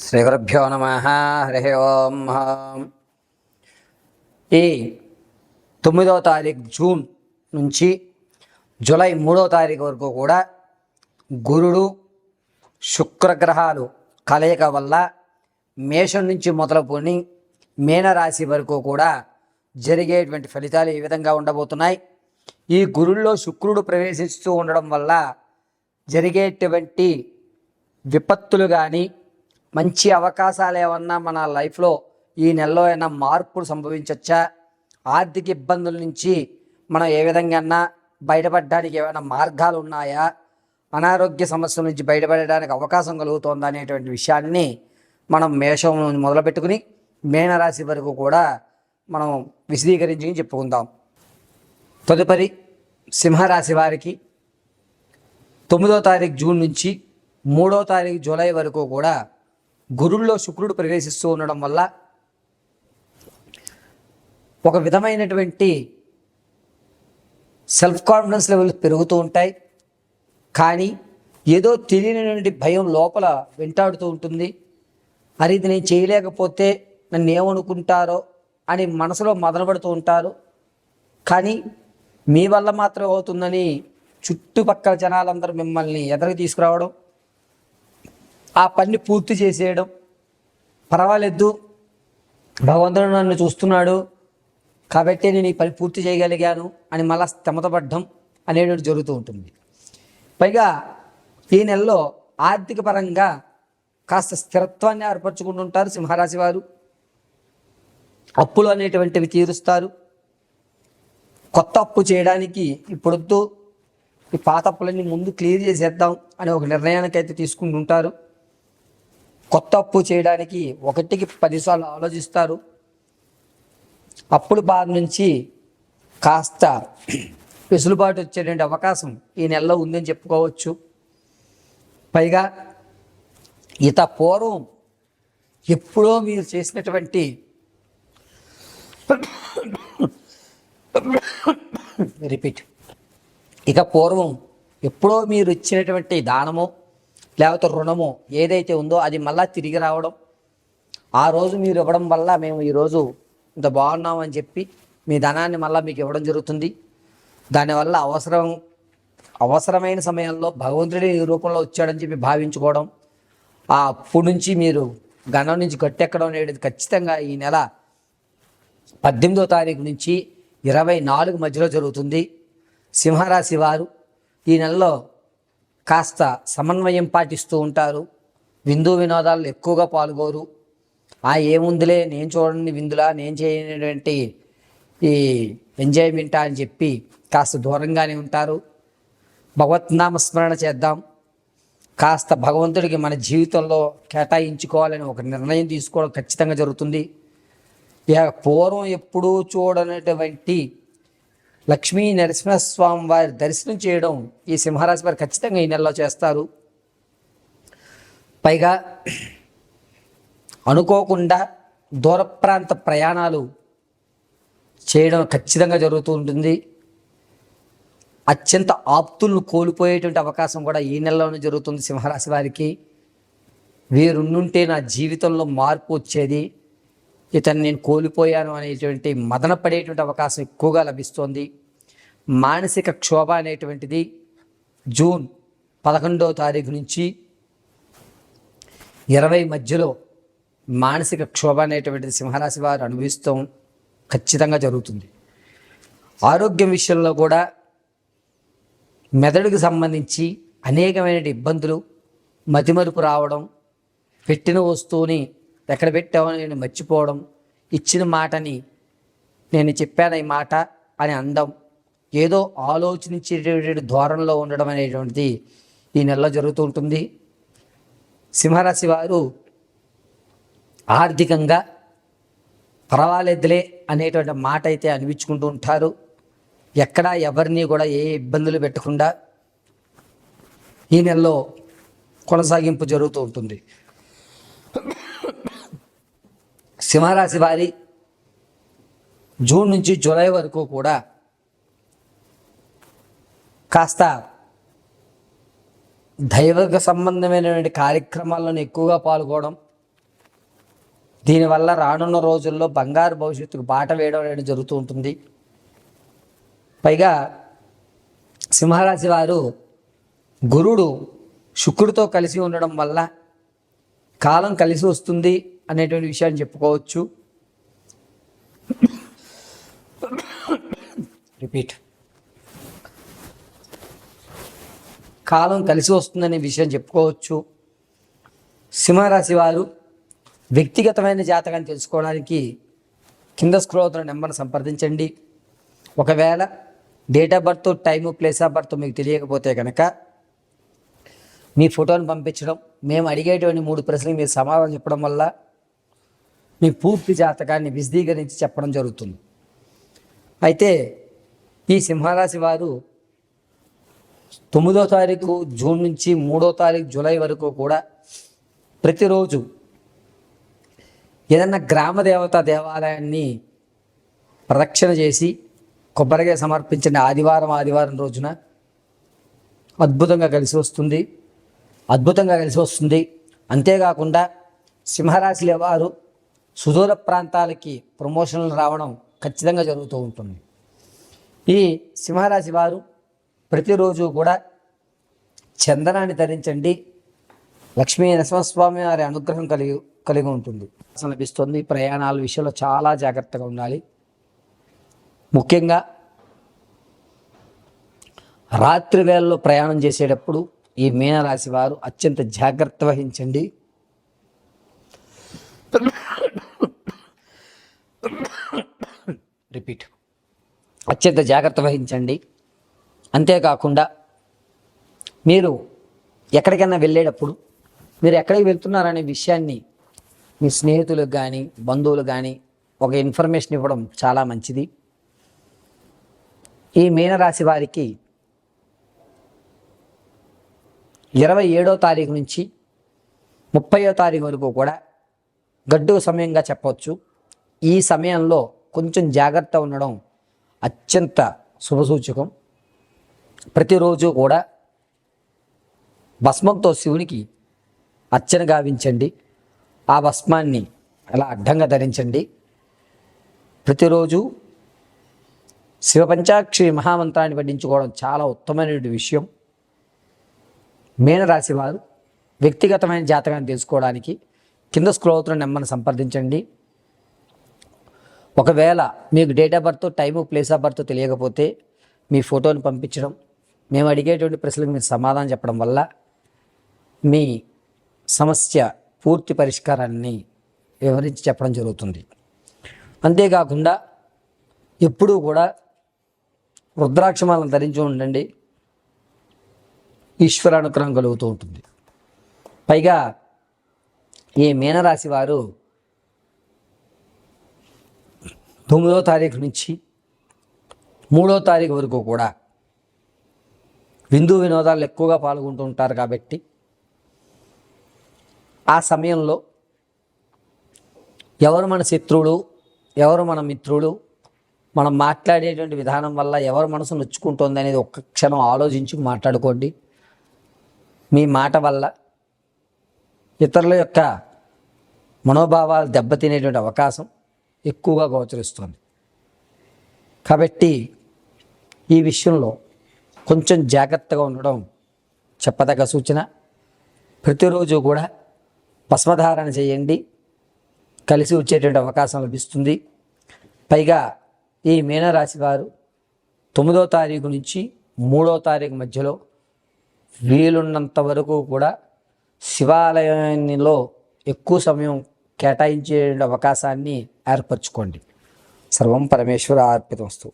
శ్రీగురుభ్యో నమ. హరి ఓం. ఈ 9వ తారీఖు జూన్ నుంచి జూలై 3వ తారీఖు వరకు కూడా గురుడు శుక్రగ్రహాలు కలయిక వల్ల మేషం నుంచి మొదలుకొని మీనరాశి వరకు కూడా జరిగేటువంటి ఫలితాలు ఈ విధంగా ఉండబోతున్నాయి. ఈ గురుల్లో శుక్రుడు ప్రవేశిస్తూ ఉండడం వల్ల జరిగేటువంటి విపత్తులు కానీ మంచి అవకాశాలు ఏమన్నా మన లైఫ్లో ఈ నెలలో ఏమైనా మార్పులు సంభవించవచ్చా, ఆర్థిక ఇబ్బందుల నుంచి మనం ఏ విధంగా బయటపడడానికి ఏమైనా మార్గాలు ఉన్నాయా, అనారోగ్య సమస్యల నుంచి బయటపడడానికి అవకాశం కలుగుతుందా అనేటువంటి విషయాన్ని మనం మేషం మొదలుపెట్టుకుని మీనరాశి వరకు కూడా మనం విశదీకరించి చెప్పుకుందాం. తదుపరి సింహరాశి వారికి 9వ తారీఖు జూన్ నుంచి 3వ తారీఖు జూలై వరకు కూడా గురుల్లో శుక్రుడు ప్రవేశిస్తూ ఉండడం వల్ల ఒక విధమైనటువంటి సెల్ఫ్ కాన్ఫిడెన్స్ లెవెల్స్ పెరుగుతూ ఉంటాయి. కానీ ఏదో తెలియనటువంటి భయం లోపల వెంటాడుతూ ఉంటుంది. మరి ఇది నేను చేయలేకపోతే నన్ను ఏమనుకుంటారో అని మనసులో మదనపడుతూ ఉంటారు. కానీ మీ వల్ల మాత్రం అవుతుందని చుట్టుపక్కల జనాలందరూ మిమ్మల్ని ఎదురుకు తీసుకురావడం, ఆ పని పూర్తి చేసేయడం, పర్వాలేదు భగవంతుడు నన్ను చూస్తున్నాడు కాబట్టి నేను ఈ పని పూర్తి చేయగలిగాను అని మళ్ళా స్థమతపడ్డం అనేటువంటి జరుగుతూ ఉంటుంది. పైగా ఈ నెలలో ఆర్థిక పరంగా కాస్త స్థిరత్వాన్ని ఏర్పరచుకుంటుంటారు సింహరాశి వారు. అప్పులు అనేటువంటివి తీరుస్తారు. కొత్త అప్పు చేయడానికి ఇప్పుడొద్దు, ఈ పాత అప్పులన్నీ ముందు క్లియర్ చేసేద్దాం అని ఒక నిర్ణయానికి అయితే తీసుకుంటుంటారు. కొత్త అప్పు చేయడానికి 1కి 10 సార్లు ఆలోచిస్తారు. అప్పుల బాధ నుంచి కాస్త వెసులుబాటు వచ్చేటువంటి అవకాశం ఈ నెలలో ఉందని చెప్పుకోవచ్చు. పైగా పూర్వం ఎప్పుడో మీరు చేసినటువంటి పూర్వం ఎప్పుడో మీరు ఇచ్చినటువంటి దానమో లేకపోతే రుణమో ఏదైతే ఉందో అది మళ్ళా తిరిగి రావడం, ఆ రోజు మీరు ఇవ్వడం వల్ల మేము ఈరోజు ఇంత బాగున్నామని చెప్పి మీ ధనాన్ని మళ్ళీ మీకు ఇవ్వడం జరుగుతుంది. దానివల్ల అవసరమైన సమయంలో భగవంతుడి రూపంలో వచ్చాడని చెప్పి భావించుకోవడం, ఆ అప్పు నుంచి మీరు గణం నుంచి గట్టెక్కడం అనేది ఖచ్చితంగా ఈ నెల 18వ తారీఖు నుంచి 24 మధ్యలో జరుగుతుంది. సింహరాశి వారు ఈ నెలలో కాస్త సమన్వయం పాటిస్తూ ఉంటారు. విందు వినోదాలు ఎక్కువగా పాల్గొరు. ఏముందిలే నేను చూడండి విందులా నేను చేయనటువంటి ఈ ఎంజాయ్మెంటా అని చెప్పి కాస్త దూరంగానే ఉంటారు. భగవత్నామస్మరణ చేద్దాం, కాస్త భగవంతుడికి మన జీవితంలో కేటాయించుకోవాలని ఒక నిర్ణయం తీసుకోవడం ఖచ్చితంగా జరుగుతుంది. పూర్వం ఎప్పుడూ చూడనటువంటి లక్ష్మీ నరసింహస్వామి వారి దర్శనం చేయడం ఈ సింహరాశి వారు ఖచ్చితంగా ఈ నెలలో చేస్తారు. పైగా అనుకోకుండా దూర ప్రాంత ప్రయాణాలు చేయడం ఖచ్చితంగా జరుగుతూ ఉంటుంది. అత్యంత ఆప్తులను కోల్పోయేటువంటి అవకాశం కూడా ఈ నెలలోనే జరుగుతుంది సింహరాశి వారికి. వీరుండుంటే నా జీవితంలో మార్పు వచ్చేది, ఇతను నేను కోల్పోయాను అనేటువంటి మదన పడేటువంటి అవకాశం ఎక్కువగా లభిస్తోంది. మానసిక క్షోభ అనేటువంటిది జూన్ 11వ తారీఖు నుంచి 20 మధ్యలో మానసిక క్షోభ అనేటువంటిది సింహరాశి వారు అనుభవిస్తాం ఖచ్చితంగా జరుగుతుంది. ఆరోగ్యం విషయంలో కూడా మెదడుకు సంబంధించి అనేకమైన ఇబ్బందులు, మతిమరుపు రావడం, పెట్టిన వస్తువుని ఎక్కడ పెట్టామని నేను మర్చిపోవడం, ఇచ్చిన మాటని నేను చెప్పాను ఈ మాట అని అనడం, ఏదో ఆలోచించేటువంటి ధోరణిలో ఉండడం అనేటువంటిది ఈ నెలలో జరుగుతూ ఉంటుంది. సింహరాశి వారు ఆర్థికంగా పర్వాలేదులే అనేటువంటి మాట అయితే అనిపించుకుంటూ ఉంటారు. ఎక్కడా ఎవరిని కూడా ఏ ఇబ్బందులు పెట్టకుండా ఈ నెలలో కొనసాగింపు జరుగుతూ ఉంటుంది. సింహరాశి వారి జూన్ నుంచి జూలై వరకు కూడా కాస్త దైవ సంబంధమైనటువంటి కార్యక్రమాలను ఎక్కువగా పాల్గొనడం, దీనివల్ల రానున్న రోజుల్లో బంగారు భవిష్యత్తుకు బాట వేయడం అనేది జరుగుతూ ఉంటుంది. పైగా సింహరాశి వారు గురుడు శుక్రుడితో కలిసి ఉండడం వల్ల కాలం కలిసి వస్తుంది అనేటువంటి విషయాన్ని చెప్పుకోవచ్చు. రిపీట్. కాలం కలిసి వస్తుందనే విషయం చెప్పుకోవచ్చు. సింహరాశి వారు వ్యక్తిగతమైన జాతకాన్ని తెలుసుకోవడానికి కింద స్క్రోల్ అవుతున్న నెంబర్ని సంప్రదించండి. ఒకవేళ date of birth, time, place of birth మీకు తెలియకపోతే కనుక మీ ఫోటోని పంపించడం, మేము అడిగేటువంటి 3 ప్రశ్నలు మీరు సమాధానం చెప్పడం వల్ల మీ పూర్తి జాతకాన్ని విశదీకరించి చెప్పడం జరుగుతుంది. అయితే ఈ సింహరాశి వారు 9వ తారీఖు జూన్ నుంచి 3వ తారీఖు జూలై వరకు కూడా ప్రతిరోజు ఏదన్నా గ్రామ దేవత దేవాలయాన్ని ప్రదక్షిణ చేసి కొబ్బరికాయ సమర్పించిన ఆదివారం రోజున అద్భుతంగా కలిసి వస్తుంది. అంతేకాకుండా సింహరాశి వారు సుదూర ప్రాంతాలకి ప్రమోషన్లు రావడం ఖచ్చితంగా జరుగుతూ ఉంటుంది. ఈ సింహరాశి వారు ప్రతిరోజు కూడా చందనాన్ని ధరించండి. లక్ష్మీ నరసింహస్వామి వారి అనుగ్రహం కలిగి ఉంటుంది. లభిస్తుంది. ప్రయాణాల విషయంలో చాలా జాగ్రత్తగా ఉండాలి. ముఖ్యంగా రాత్రి వేళల్లో ప్రయాణం చేసేటప్పుడు ఈ మీనరాశి వారు అత్యంత జాగ్రత్త వహించండి. రిపీట్. అత్యంత జాగ్రత్త వహించండి. అంతేకాకుండా మీరు ఎక్కడికైనా వెళ్ళేటప్పుడు మీరు ఎక్కడికి వెళ్తున్నారనే విషయాన్ని మీ స్నేహితులకు కానీ బంధువులకు కానీ ఒక ఇన్ఫర్మేషన్ ఇవ్వడం చాలా మంచిది. ఈ మీనరాశి వారికి 27వ తారీఖు నుంచి 30వ తారీఖు వరకు కూడా గడ్డు సమయంగా చెప్పవచ్చు. ఈ సమయంలో కొంచెం జాగ్రత్త ఉండడం అత్యంత శుభసూచకం. ప్రతిరోజు కూడా భస్మంతో శివునికి అర్చన గావించండి. ఆ భస్మాన్ని అలా అడ్డంగా ధరించండి. ప్రతిరోజు శివపంచాక్షరి మహామంత్రాన్ని పఠించుకోవడం చాలా ఉత్తమమైన విషయం. మీనరాశి వారు వ్యక్తిగతమైన జాతకాన్ని తెలుసుకోవడానికి కింద స్క్రోల్ అవుతున్న నెంబర్ని సంప్రదించండి. ఒకవేళ మీకు date of birth, time, place of birth తెలియకపోతే మీ ఫోటోని పంపించడం, మేము అడిగేటువంటి ప్రశ్నలకు మీరు సమాధానం చెప్పడం వల్ల మీ సమస్య పూర్తి పరిష్కారాన్ని వివరించి చెప్పడం జరుగుతుంది. అంతేకాకుండా ఎప్పుడూ కూడా రుద్రాక్షమాలను ధరించి ఉండండి. ఈశ్వర అనుగ్రహం కలుగుతూ ఉంటుంది. పైగా ఈ మీనరాశి వారు 9వ తారీఖు నుంచి 3వ తారీఖు వరకు కూడా విందు వినోదాలు ఎక్కువగా పాల్గొంటూ ఉంటారు. కాబట్టి ఆ సమయంలో ఎవరు మన శత్రువులు, ఎవరు మన మిత్రులు, మనం మాట్లాడేటువంటి విధానం వల్ల ఎవరు మనసు నొచ్చుకుంటుంది అనేది ఒక్క క్షణం ఆలోచించి మాట్లాడుకోండి. మీ మాట వల్ల ఇతరుల యొక్క మనోభావాలు దెబ్బతినేటువంటి అవకాశం ఎక్కువగా గోచరిస్తుంది. కాబట్టి ఈ విషయంలో కొంచెం జాగ్రత్తగా ఉండడం చెప్పదగ్గ సూచన. ప్రతిరోజు కూడా భస్మధారణ చేయండి. కలిసి వచ్చేటువంటి అవకాశం లభిస్తుంది. పైగా ఈ మీనరాశి వారు 9వ తారీఖు నుంచి 3వ తారీఖు మధ్యలో వీలున్నంత వరకు కూడా శివాలయంలో ఎక్కువ సమయం కేటాయించే అవకాశాన్ని ఏర్పరచుకోండి. సర్వం పరమేశ్వర అర్పితమస్తు.